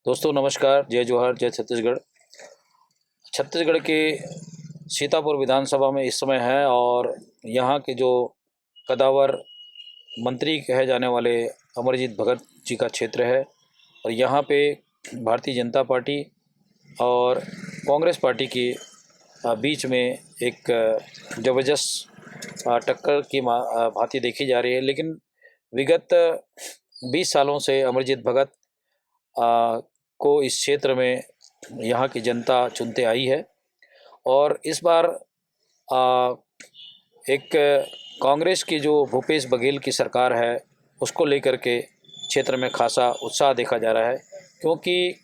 दोस्तों नमस्कार, जय जोहार, जय छत्तीसगढ़। छत्तीसगढ़ के सीतापुर विधानसभा में इस समय है और यहाँ के जो कदावर मंत्री कहे जाने वाले अमरजीत भगत जी का क्षेत्र है और यहाँ पे भारतीय जनता पार्टी और कांग्रेस पार्टी के बीच में एक ज़बरदस्त टक्कर की भांति देखी जा रही है। लेकिन विगत 20 सालों से अमरजीत भगत को इस क्षेत्र में यहाँ की जनता चुनते आई है और इस बार एक कांग्रेस की जो भूपेश बघेल की सरकार है उसको लेकर के क्षेत्र में खासा उत्साह देखा जा रहा है, क्योंकि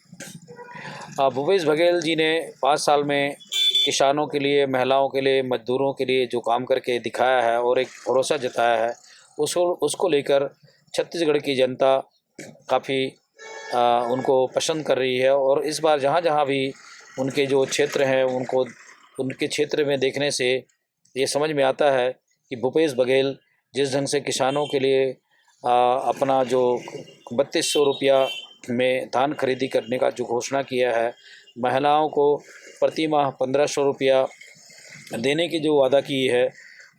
भूपेश बघेल जी ने 5 साल में किसानों के लिए, महिलाओं के लिए, मजदूरों के लिए जो काम करके दिखाया है और एक भरोसा जताया है उसको लेकर छत्तीसगढ़ की जनता काफ़ी उनको पसंद कर रही है। और इस बार जहाँ भी उनके जो क्षेत्र हैं उनको उनके क्षेत्र में देखने से ये समझ में आता है कि भूपेश बघेल जिस ढंग से किसानों के लिए अपना जो 3200 रुपया में धान खरीदी करने का जो घोषणा किया है, महिलाओं को प्रति माह 1500 रुपया देने की जो वादा की है,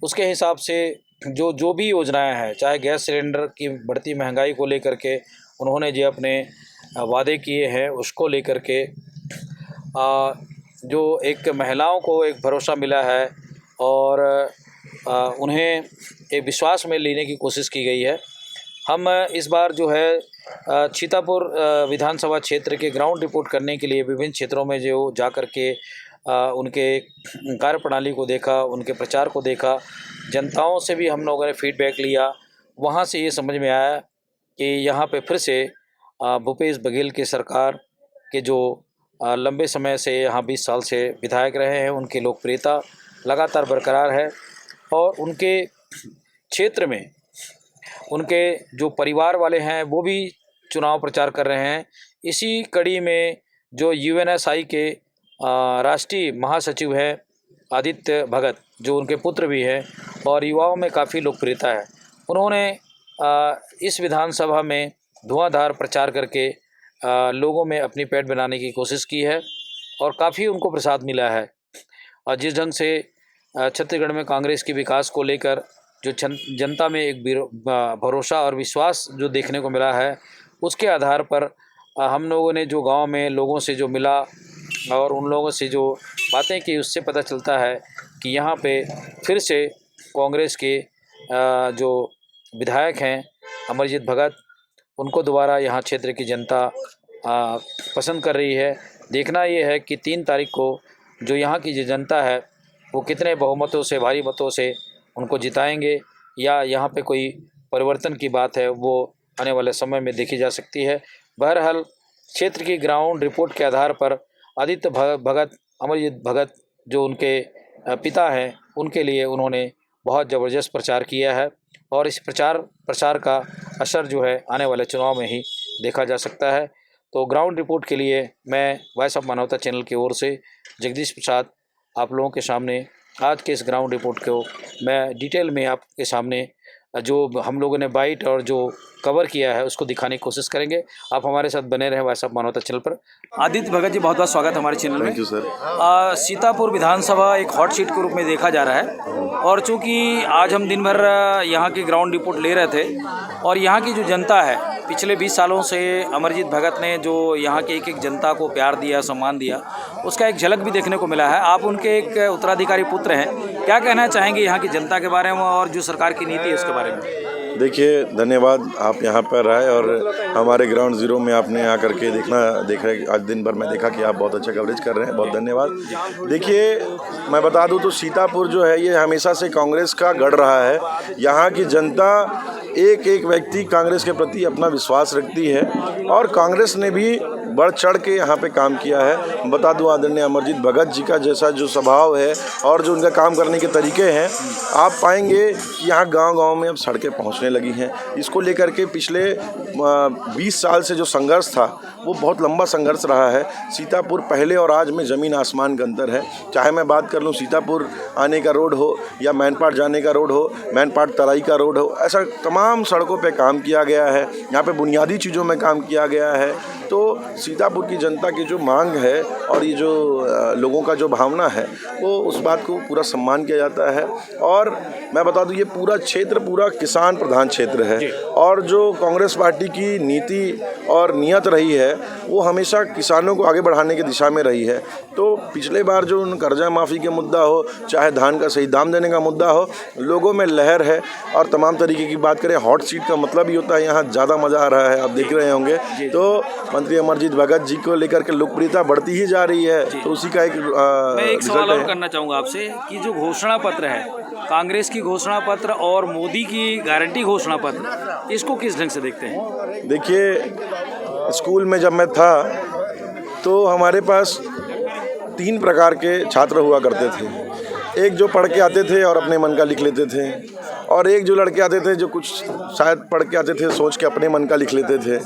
उसके हिसाब से जो भी योजनाएं हैं, चाहे गैस सिलेंडर की बढ़ती महंगाई को लेकर के उन्होंने जो अपने वादे किए हैं उसको लेकर के जो एक महिलाओं को एक भरोसा मिला है और उन्हें एक विश्वास में लेने की कोशिश की गई है। हम इस बार जो है सीतापुर विधानसभा क्षेत्र के ग्राउंड रिपोर्ट करने के लिए विभिन्न क्षेत्रों में जो जा कर के उनके कार्यप्रणाली को देखा, उनके प्रचार को देखा, जनताओं से भी हम लोगों ने फीडबैक लिया। वहाँ से ये समझ में आया कि यहाँ पे फिर से भूपेश बघेल की सरकार के जो लंबे समय से यहाँ 20 साल से विधायक रहे हैं, उनकी लोकप्रियता लगातार बरकरार है और उनके क्षेत्र में उनके जो परिवार वाले हैं वो भी चुनाव प्रचार कर रहे हैं। इसी कड़ी में जो यूएनएसआई के राष्ट्रीय महासचिव हैं आदित्य भगत, जो उनके पुत्र भी हैं और युवाओं में काफ़ी लोकप्रियता है, उन्होंने इस विधानसभा में धुआंधार प्रचार करके लोगों में अपनी पैठ बनाने की कोशिश की है और काफ़ी उनको प्रसाद मिला है। और जिस ढंग से छत्तीसगढ़ में कांग्रेस के विकास को लेकर जो जनता में एक भरोसा और विश्वास जो देखने को मिला है, उसके आधार पर हम लोगों ने जो गांव में लोगों से जो मिला और उन लोगों से जो बातें की, उससे पता चलता है कि यहाँ पे फिर से कांग्रेस के जो विधायक हैं अमरजीत भगत, उनको दोबारा यहाँ क्षेत्र की जनता पसंद कर रही है। देखना ये है कि 3 तारीख को जो यहाँ की जो जनता है वो कितने बहुमतों से, भारी मतों से उनको जिताएंगे या यहाँ पे कोई परिवर्तन की बात है वो आने वाले समय में देखी जा सकती है। बहरहाल क्षेत्र की ग्राउंड रिपोर्ट के आधार पर आदित्य भगत, अमरजीत भगत जो उनके पिता हैं, उनके लिए उन्होंने बहुत ज़बरदस्त प्रचार किया है और इस प्रचार का असर जो है आने वाले चुनाव में ही देखा जा सकता है। तो ग्राउंड रिपोर्ट के लिए मैं वॉइस ऑफ मानवता चैनल की ओर से जगदीश प्रसाद आप लोगों के सामने आज के इस ग्राउंड रिपोर्ट को मैं डिटेल में आपके सामने जो हम लोगों ने बाइट और जो कवर किया है उसको दिखाने की कोशिश करेंगे। आप हमारे साथ बने रहें वॉइस ऑफ मानवता चैनल पर। आदित्य भगत जी, बहुत बहुत स्वागत हमारे चैनल में। Thank you sir. सीतापुर विधानसभा एक हॉट सीट के रूप में देखा जा रहा है और चूँकि आज हम दिन भर यहाँ की ग्राउंड रिपोर्ट ले रहे थे और यहाँ की जो जनता है, पिछले 20 सालों से अमरजीत भगत ने जो यहाँ की एक जनता को प्यार दिया, सम्मान दिया, उसका एक झलक भी देखने को मिला है। आप उनके एक उत्तराधिकारी पुत्र हैं, क्या कहना चाहेंगे यहाँ की जनता के बारे में और जो सरकार की नीति है उसके बारे में? देखिए, धन्यवाद, आप यहाँ पर आए और हमारे ग्राउंड ज़ीरो में आपने यहाँ करके देख रहे। आज दिन भर मैं देखा कि आप बहुत अच्छा कवरेज कर रहे हैं, बहुत धन्यवाद। देखिए, मैं बता दूं तो सीतापुर जो है ये हमेशा से कांग्रेस का गढ़ रहा है। यहाँ की जनता एक एक व्यक्ति कांग्रेस के प्रति अपना विश्वास रखती है और कांग्रेस ने भी बढ़ चढ़ के यहाँ पे काम किया है। बता दूं, आदरणीय अमरजीत भगत जी का जैसा जो स्वभाव है और जो उनका काम करने के तरीके हैं, आप पाएंगे कि यहाँ गांव-गांव में अब सड़कें पहुँचने लगी हैं। इसको लेकर के पिछले 20 साल से जो संघर्ष था वो बहुत लंबा संघर्ष रहा है। सीतापुर पहले और आज में ज़मीन आसमान का अंतर है। चाहे मैं बात कर लूँ सीतापुर आने का रोड हो या मैनपाट जाने का रोड हो, मैनपाट तराई का रोड हो, ऐसा तमाम सड़कों पे काम किया गया है। यहाँ पे बुनियादी चीज़ों में काम किया गया है। तो सीतापुर की जनता की जो मांग है और ये जो लोगों का जो भावना है वो उस बात को पूरा सम्मान किया जाता है। और मैं बता दूं ये पूरा क्षेत्र पूरा किसान प्रधान क्षेत्र है और जो कांग्रेस पार्टी की नीति और नियत रही है वो हमेशा किसानों को आगे बढ़ाने की दिशा में रही है। तो पिछले बार जो कर्जा माफ़ी के मुद्दा हो, चाहे धान का सही दाम देने का मुद्दा हो, लोगों में लहर है। और तमाम तरीके की बात करें, हॉट सीट का मतलब ही होता है यहाँ ज़्यादा मज़ा आ रहा है, आप देख रहे होंगे। तो मंत्री अमरजीत भगत जी को लेकर के लोकप्रियता बढ़ती ही जा रही है, तो उसी का मैं एक सवाल और करना चाहूँगा आपसे कि जो घोषणा पत्र है, कांग्रेस की घोषणा पत्र और मोदी की गारंटी घोषणा पत्र, इसको किस ढंग से देखते हैं? देखिए, स्कूल में जब मैं था तो हमारे पास 3 प्रकार के छात्र हुआ करते थे। एक जो पढ़ के आते थे और अपने मन का लिख लेते थे, और एक जो लड़के आते थे जो कुछ शायद पढ़ के आते थे सोच के अपने मन का लिख लेते थे,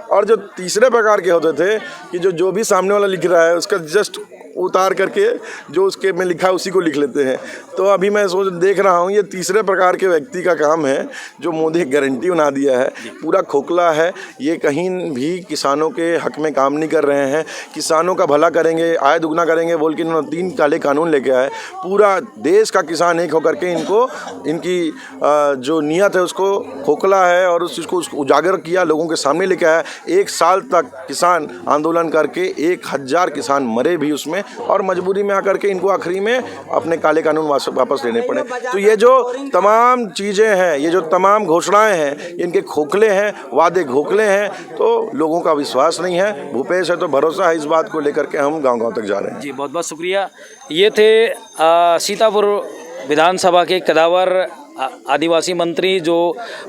और जो तीसरे प्रकार के होते थे कि जो भी सामने वाला लिख रहा है उसका जस्ट उतार करके जो उसके में लिखा है उसी को लिख लेते हैं। तो अभी मैं देख रहा हूँ ये तीसरे प्रकार के व्यक्ति का काम है जो मोदी गारंटी बना दिया है, पूरा खोखला है। ये कहीं भी किसानों के हक में काम नहीं कर रहे हैं, किसानों का भला करेंगे, आय दुगना करेंगे बोल के इन्होंने 3 काले कानून लेके आए। पूरा देश का किसान एक होकर के इनकी जो नियत है उसको खोखला है और उस चीज़ को उजागर किया, लोगों के सामने लेके आया। 1 साल तक किसान आंदोलन करके 1000 किसान मरे भी उसमें, और मजबूरी में आकर के इनको आखिरी में अपने काले कानून वापस लेने पड़े। तो ये जो तमाम चीज़ें हैं, ये जो तमाम घोषणाएं हैं, इनके खोखले हैं, वादे खोखले हैं, तो लोगों का विश्वास नहीं है। भूपेश है तो भरोसा है, इस बात को लेकर के हम गांव-गांव तक जा रहे हैं। जी, बहुत बहुत शुक्रिया। ये थे सीतापुर विधानसभा के कदावर आदिवासी मंत्री जो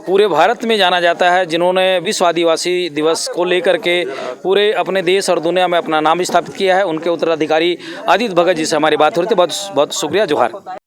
पूरे भारत में जाना जाता है, जिन्होंने विश्व आदिवासी दिवस को लेकर के पूरे अपने देश और दुनिया में अपना नाम स्थापित किया है। उनके उत्तराधिकारी आदित्य भगत जी से हमारी बात हो रही थी। बहुत बहुत शुक्रिया। जोहार।